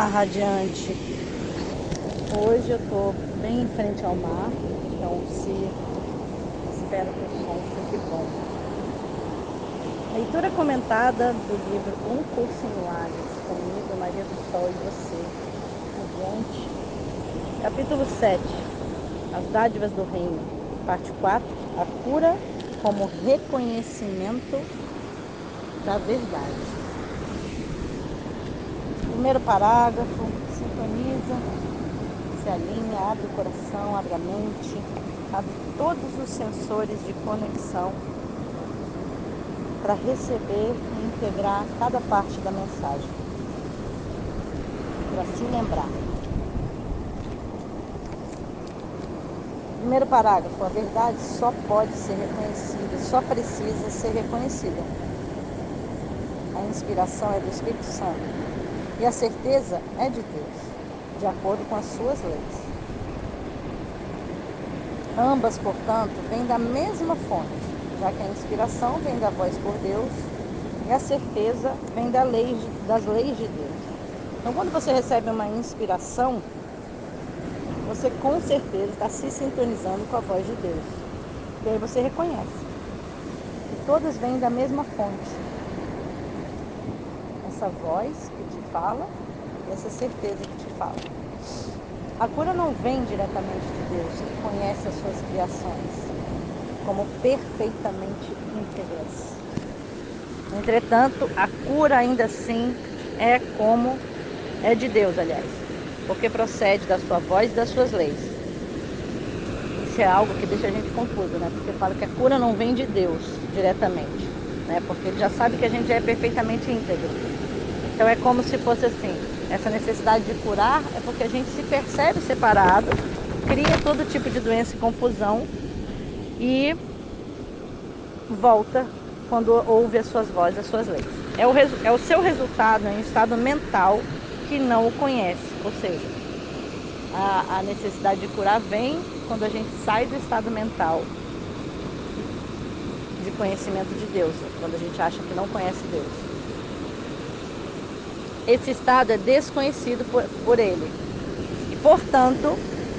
Olá, radiante. Hoje eu tô bem em frente ao mar, então espero que o som fique bom. Leitura comentada do livro Um Curso em Milagres, comigo, Maria do Sol e você, radiante. Capítulo 7, As Dádivas do Reino, parte 4, a cura como reconhecimento da verdade. Primeiro parágrafo, sintoniza, se alinha, abre o coração, abre a mente, abre todos os sensores de conexão para receber e integrar cada parte da mensagem, para se lembrar. Primeiro parágrafo, a verdade só pode ser reconhecida, só precisa ser reconhecida. A inspiração é do Espírito Santo e a certeza é de Deus, de acordo com as suas leis. Ambas, portanto, vêm da mesma fonte, já que a inspiração vem da voz por Deus e a certeza vem das leis de Deus. Então, quando você recebe uma inspiração, você com certeza está se sintonizando com a voz de Deus. E aí você reconhece. E todas vêm da mesma fonte. Essa voz que te fala e essa certeza que te fala. A cura não vem diretamente de Deus, que conhece as suas criações como perfeitamente íntegras. Entretanto, a cura ainda assim é de Deus, aliás, porque procede da sua voz e das suas leis. Isso é algo que deixa a gente confuso, né? Porque fala que a cura não vem de Deus diretamente, né? Porque ele já sabe que a gente já é perfeitamente íntegro. Então é como se fosse assim, essa necessidade de curar é porque a gente se percebe separado, cria todo tipo de doença e confusão e volta quando ouve as suas vozes, as suas leis. É o seu resultado em um estado mental que não o conhece, ou seja, a necessidade de curar vem quando a gente sai do estado mental de conhecimento de Deus, quando a gente acha que não conhece Deus. Esse estado é desconhecido por ele e, portanto,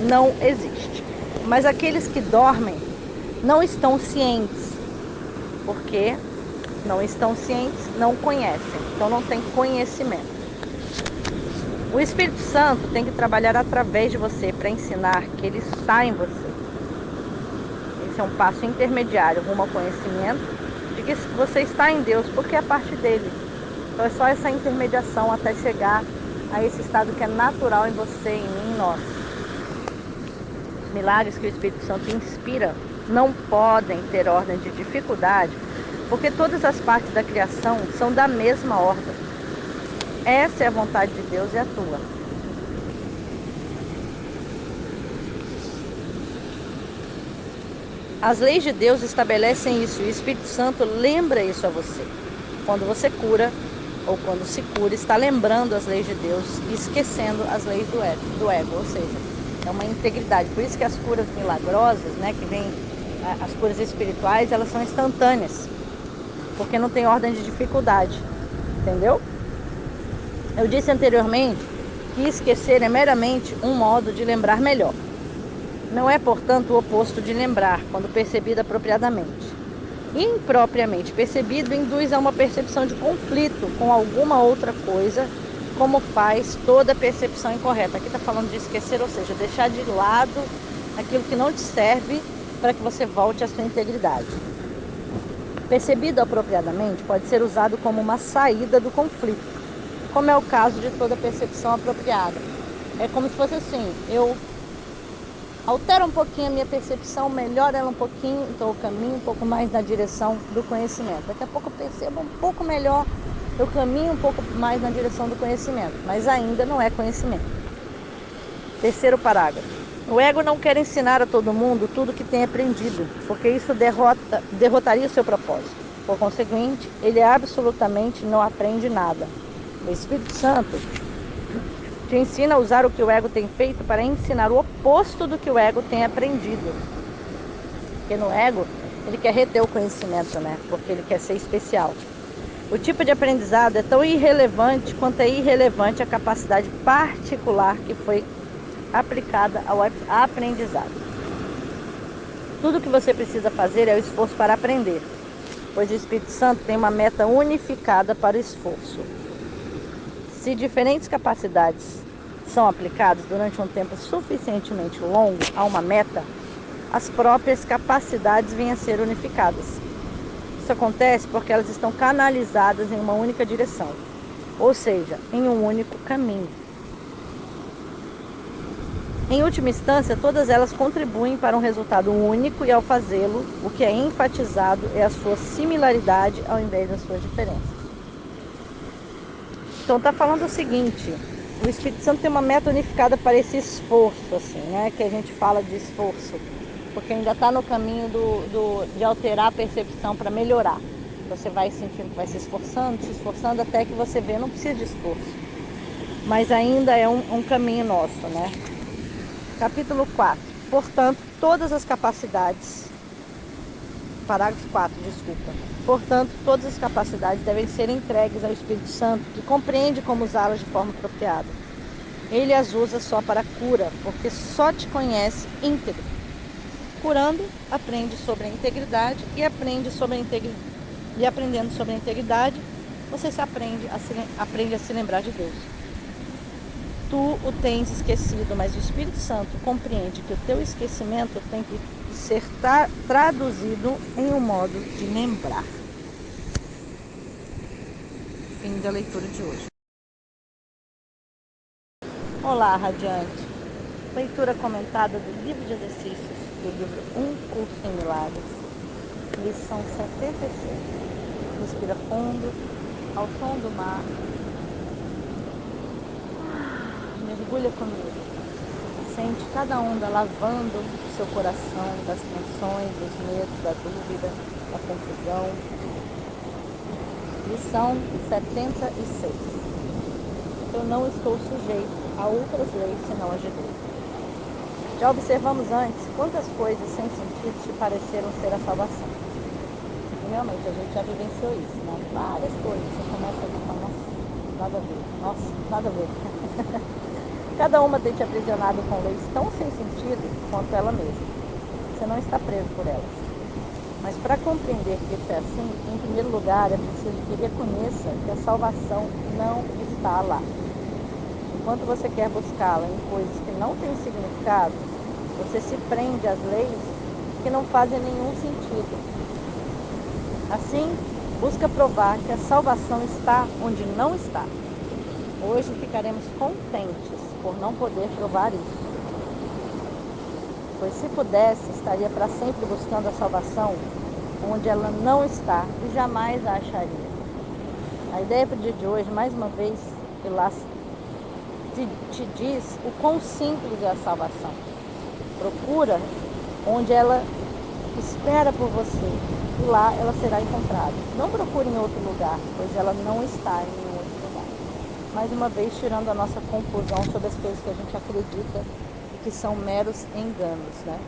não existe. Mas aqueles que dormem não estão cientes, porque não estão cientes, não conhecem, então não tem conhecimento. O Espírito Santo tem que trabalhar através de você para ensinar que ele está em você. Esse é um passo intermediário rumo ao conhecimento de que você está em Deus, porque é parte dele. Então é só essa intermediação até chegar a esse estado que é natural em você, em mim, em nós. Os milagres que o Espírito Santo inspira não podem ter ordem de dificuldade, porque todas as partes da criação são da mesma ordem. Essa é a vontade de Deus e a tua. As leis de Deus estabelecem isso e o Espírito Santo lembra isso a você. Quando você cura, ou quando se cura, está lembrando as leis de Deus e esquecendo as leis do ego, ou seja, é uma integridade. Por isso que as curas milagrosas, né, que vem, as curas espirituais, elas são instantâneas, porque não tem ordem de dificuldade, entendeu? Eu disse anteriormente que esquecer é meramente um modo de lembrar melhor. Não é, portanto, o oposto de lembrar, quando percebido apropriadamente. Impropriamente percebido induz a uma percepção de conflito com alguma outra coisa, como faz toda percepção incorreta. Aqui está falando de esquecer, ou seja, deixar de lado aquilo que não te serve para que você volte à sua integridade. Percebido apropriadamente pode ser usado como uma saída do conflito, como é o caso de toda percepção apropriada. É como se fosse assim, eu altero um pouquinho a minha percepção, melhoro ela um pouquinho, então eu caminho um pouco mais na direção do conhecimento. Daqui a pouco eu percebo um pouco melhor, eu caminho um pouco mais na direção do conhecimento, mas ainda não é conhecimento. Terceiro parágrafo. O ego não quer ensinar a todo mundo tudo que tem aprendido, porque isso derrotaria o seu propósito. Por conseguinte, ele absolutamente não aprende nada. O Espírito Santo te ensina a usar o que o ego tem feito para ensinar o oposto do que o ego tem aprendido. Porque no ego, ele quer reter o conhecimento, né? Porque ele quer ser especial. O tipo de aprendizado é tão irrelevante quanto é irrelevante a capacidade particular que foi aplicada ao aprendizado. Tudo o que você precisa fazer é o esforço para aprender, pois o Espírito Santo tem uma meta unificada para o esforço. Se diferentes capacidades são aplicadas durante um tempo suficientemente longo a uma meta, as próprias capacidades vêm a ser unificadas. Isso acontece porque elas estão canalizadas em uma única direção, ou seja, em um único caminho. Em última instância, todas elas contribuem para um resultado único e ao fazê-lo, o que é enfatizado é a sua similaridade ao invés das suas diferenças. Então está falando o seguinte, o Espírito Santo tem uma meta unificada para esse esforço, assim, né? Que a gente fala de esforço, porque ainda está no caminho de alterar a percepção para melhorar. Você vai sentindo que vai se esforçando até que você vê, não precisa de esforço. Mas ainda é um caminho nosso, né? Capítulo 4. Portanto, todas as capacidades... Parágrafo 4, desculpa. Portanto, todas as capacidades devem ser entregues ao Espírito Santo, que compreende como usá-las de forma apropriada. Ele as usa só para a cura, porque só te conhece íntegro. Curando, aprende sobre a integridade e aprendendo sobre a integridade, você aprende a se lembrar de Deus. Tu o tens esquecido, mas o Espírito Santo compreende que o teu esquecimento tem que ser traduzido em um modo de lembrar. Fim da leitura de hoje. Olá, Radiante. Leitura comentada do livro de exercícios do livro Curso em Milagres. Lição 76. Respira fundo, ao som do mar. Mergulha comigo. Sente cada onda lavando o seu coração das tensões, dos medos, da dúvida, da confusão. Lição 76. Eu não estou sujeito a outras leis senão as de Deus. Já observamos antes quantas coisas sem sentido te pareceram ser a salvação. E realmente a gente já vivenciou isso, né? Várias coisas. Você começa a falar, nossa, nada a ver. Nossa, nada a ver. Cada uma tem te aprisionado com leis tão sem sentido quanto ela mesma. Você não está preso por elas. Mas para compreender que isso é assim, em primeiro lugar é preciso que reconheça que a salvação não está lá. Enquanto você quer buscá-la em coisas que não têm significado, você se prende às leis que não fazem nenhum sentido. Assim, busca provar que a salvação está onde não está. Hoje ficaremos contentes por não poder provar isso. Pois se pudesse, estaria para sempre buscando a salvação onde ela não está e jamais a acharia. A ideia para o dia de hoje, mais uma vez, te diz o quão simples é a salvação. Procura onde ela espera por você e lá ela será encontrada. Não procure em outro lugar, pois ela não está em nenhum outro lugar. Mais uma vez, tirando a nossa confusão sobre as coisas que a gente acredita e que são meros enganos, né?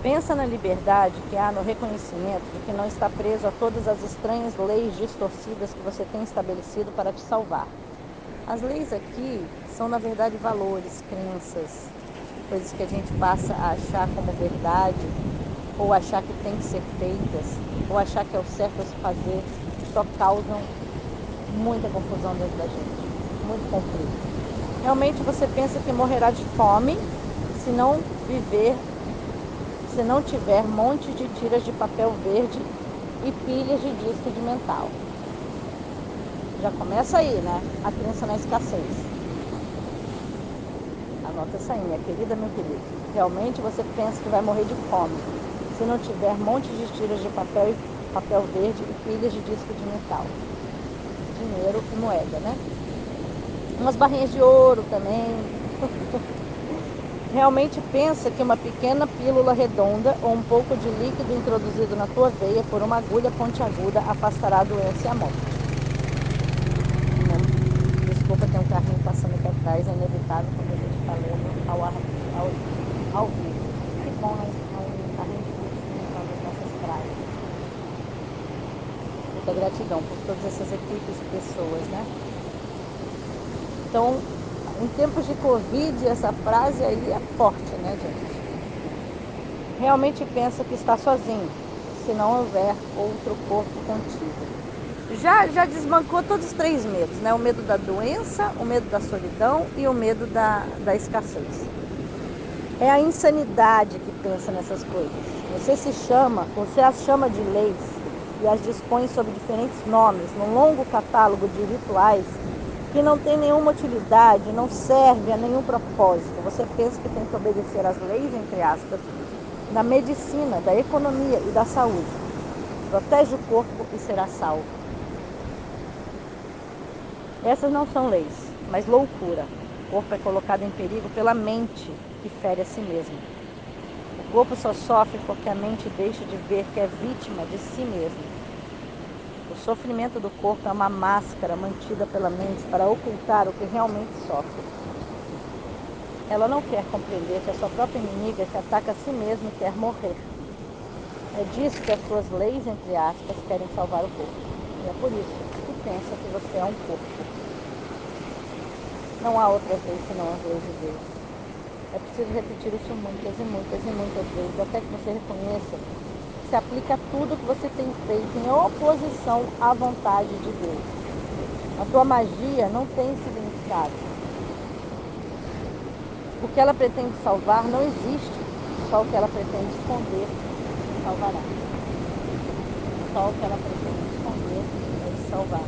Pensa na liberdade que há no reconhecimento de que não está preso a todas as estranhas leis distorcidas que você tem estabelecido para te salvar. As leis aqui são, na verdade, valores, crenças, coisas que a gente passa a achar como verdade, ou achar que tem que ser feitas, ou achar que é o certo a se fazer, só causam muita confusão dentro da gente, muito conflito. Realmente você pensa que morrerá de fome se não tiver montes de tiras de papel verde e pilhas de disco de mental. Já começa aí, né? A crença na escassez. Anota essa aí, minha querida, meu querido. Realmente você pensa que vai morrer de fome se não tiver montes de tiras de papel verde e pilhas de disco de metal. Dinheiro e moeda, né? Umas barrinhas de ouro também. Realmente pensa que uma pequena pílula redonda ou um pouco de líquido introduzido na tua veia por uma agulha pontiaguda afastará a doença e a morte. Desculpa, tem um carrinho passando aqui atrás, é inevitável quando a gente está lendo ao vivo. Que bom, é um carrinho de fluxo nessas praias. muita gratidão por todas essas equipes e pessoas, né? Então, em tempos de Covid, essa frase aí é forte, né, gente? Realmente pensa que está sozinho, se não houver outro corpo contigo. Já desbancou todos os 3 medos, né? O medo da doença, o medo da solidão e o medo da escassez. É a insanidade que pensa nessas coisas. Você as chama de leis e as dispõe sob diferentes nomes, num longo catálogo de rituais que não tem nenhuma utilidade, não serve a nenhum propósito. Você pensa que tem que obedecer às leis, entre aspas, da medicina, da economia e da saúde. Protege o corpo e será salvo. Essas não são leis, mas loucura. O corpo é colocado em perigo pela mente que fere a si mesmo. O corpo só sofre porque a mente deixa de ver que é vítima de si mesmo. O sofrimento do corpo é uma máscara mantida pela mente para ocultar o que realmente sofre. Ela não quer compreender que a sua própria inimiga que ataca a si mesma quer morrer. É disso que as suas leis, entre aspas, querem salvar o corpo. E é por isso que pensa que você é um corpo. Não há outras leis senão as leis de Deus. É preciso repetir isso muitas e muitas e muitas vezes, até que você reconheça que se aplica a tudo que você tem feito em oposição à vontade de Deus. A tua magia não tem significado. O que ela pretende salvar não existe, só o que ela pretende esconder salvará. Só o que ela pretende esconder é salvar.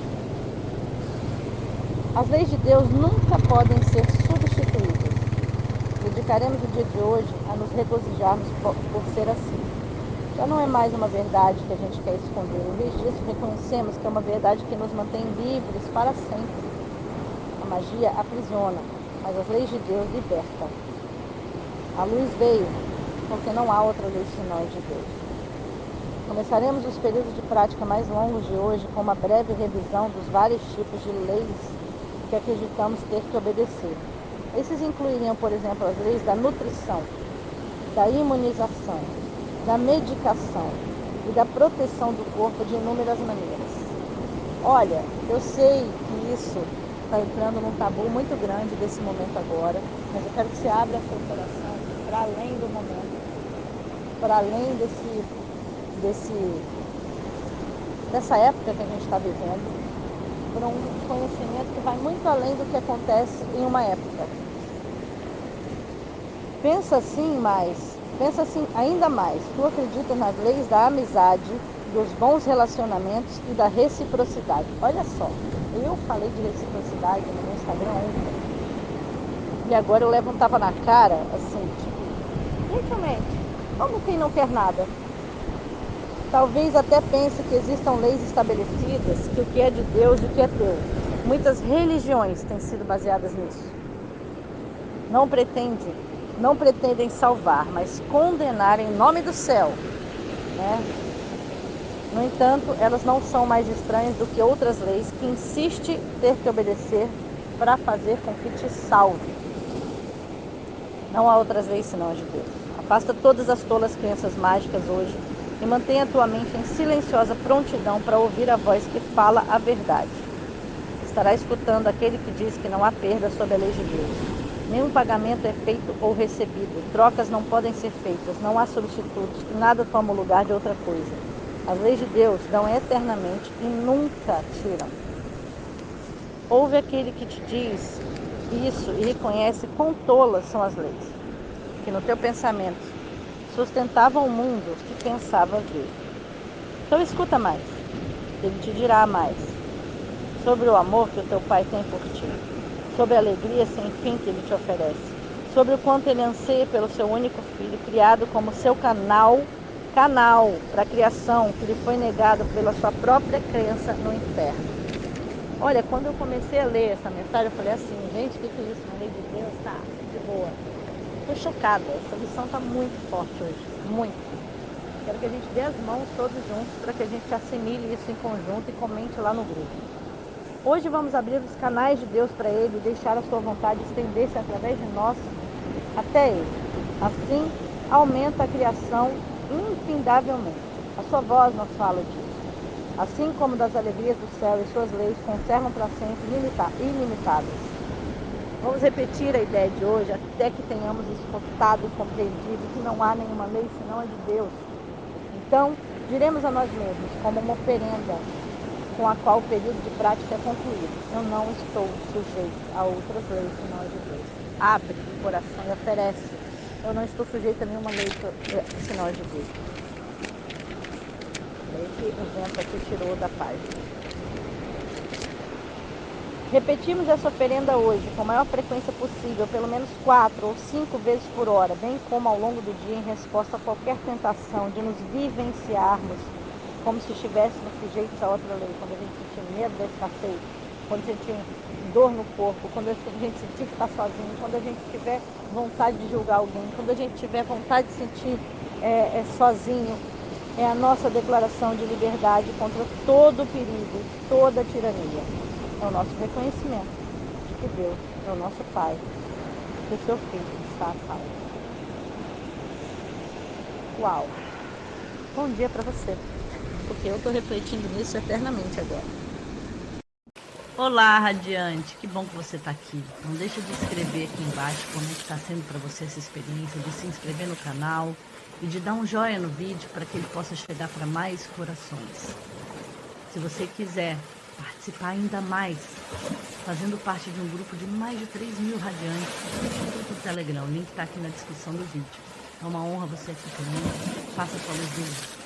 As leis de Deus nunca podem ser substituídas. Dedicaremos o dia de hoje a nos regozijarmos por ser assim. Já não é mais uma verdade que a gente quer esconder. Em vez disso, reconhecemos que é uma verdade que nos mantém livres para sempre. A magia aprisiona, mas as leis de Deus libertam. A luz veio, porque não há outra luz senão a de Deus. Começaremos os períodos de prática mais longos de hoje com uma breve revisão dos vários tipos de leis que acreditamos ter que obedecer. Esses incluiriam, por exemplo, as leis da nutrição, da imunização, da medicação e da proteção do corpo de inúmeras maneiras. Olha, eu sei que isso está entrando num tabu muito grande desse momento agora, mas eu quero que você abra seu coração para além do momento, para além dessa época que a gente está vivendo, por um conhecimento que vai muito além do que acontece em uma época. Pensa assim ainda mais. Tu acreditas nas leis da amizade, dos bons relacionamentos e da reciprocidade. Olha só, eu falei de reciprocidade no meu Instagram ontem. E agora eu levo um tapa na cara, assim, tipo, gentilmente, como quem não quer nada? Talvez até pense que existam leis estabelecidas, que o que é de Deus e o que é teu. Muitas religiões têm sido baseadas nisso. Não pretendem salvar, mas condenar em nome do céu, né? No entanto, elas não são mais estranhas do que outras leis que insiste ter que obedecer para fazer com que te salve. Não há outras leis senão as de Deus. Afasta todas as tolas crenças mágicas hoje e mantenha a tua mente em silenciosa prontidão para ouvir a voz que fala a verdade. Estará escutando aquele que diz que não há perda sob a lei de Deus. Nenhum pagamento é feito ou recebido. Trocas não podem ser feitas. Não há substitutos. Nada toma o lugar de outra coisa. As leis de Deus dão eternamente e nunca tiram. Ouve aquele que te diz isso e reconhece quão tolas são as leis, que no teu pensamento sustentavam o mundo que pensava ver. Então escuta mais. Ele te dirá mais sobre o amor que o teu pai tem por ti, sobre a alegria sem fim que ele te oferece, sobre o quanto ele anseia pelo seu único filho, criado como seu canal para a criação, que lhe foi negado pela sua própria crença no inferno. Olha, quando eu comecei a ler essa mensagem, eu falei assim, gente, o que é isso? Na lei de Deus? Tá, de boa. Estou chocada, essa lição está muito forte hoje, muito. Quero que a gente dê as mãos todos juntos para que a gente assimile isso em conjunto e comente lá no grupo. Hoje vamos abrir os canais de Deus para Ele e deixar a sua vontade estender-se através de nós até Ele. Assim, aumenta a criação infindavelmente. A sua voz nos fala disso. assim como das alegrias do céu e suas leis conservam para sempre ilimitadas. Vamos repetir a ideia de hoje até que tenhamos escutado e compreendido que não há nenhuma lei senão a de Deus. Então, diremos a nós mesmos, como uma oferenda com a qual o período de prática é concluído: eu não estou sujeito a outras leis senão a de Deus. Abre o coração e oferece: eu não estou sujeito a nenhuma lei senão a de Deus. Meio que o vento aqui tirou da página. Repetimos essa oferenda hoje com a maior frequência possível, pelo menos 4 ou 5 vezes por hora, bem como ao longo do dia, em resposta a qualquer tentação de nos vivenciarmos como se estivéssemos sujeitos a outra lei, quando a gente sentir medo da escassez, quando sentir dor no corpo, quando a gente sentir que está sozinho, quando a gente tiver vontade de julgar alguém, quando a gente tiver vontade de sentir sozinho. É a nossa declaração de liberdade contra todo perigo, toda tirania. É o nosso reconhecimento de que Deus é o nosso Pai, que o seu Filho está a salvo. Uau! Bom dia para você, porque eu estou refletindo nisso eternamente agora. Olá, Radiante! Que bom que você está aqui. Não deixa de escrever aqui embaixo como é que está sendo para você essa experiência, de se inscrever no canal e de dar um joinha no vídeo para que ele possa chegar para mais corações. Se você quiser participar ainda mais, fazendo parte de um grupo de mais de 3.000 radiantes, no grupo do Telegram, o link está aqui na descrição do vídeo. É uma honra você aqui comigo. Faça sua luz brilhar.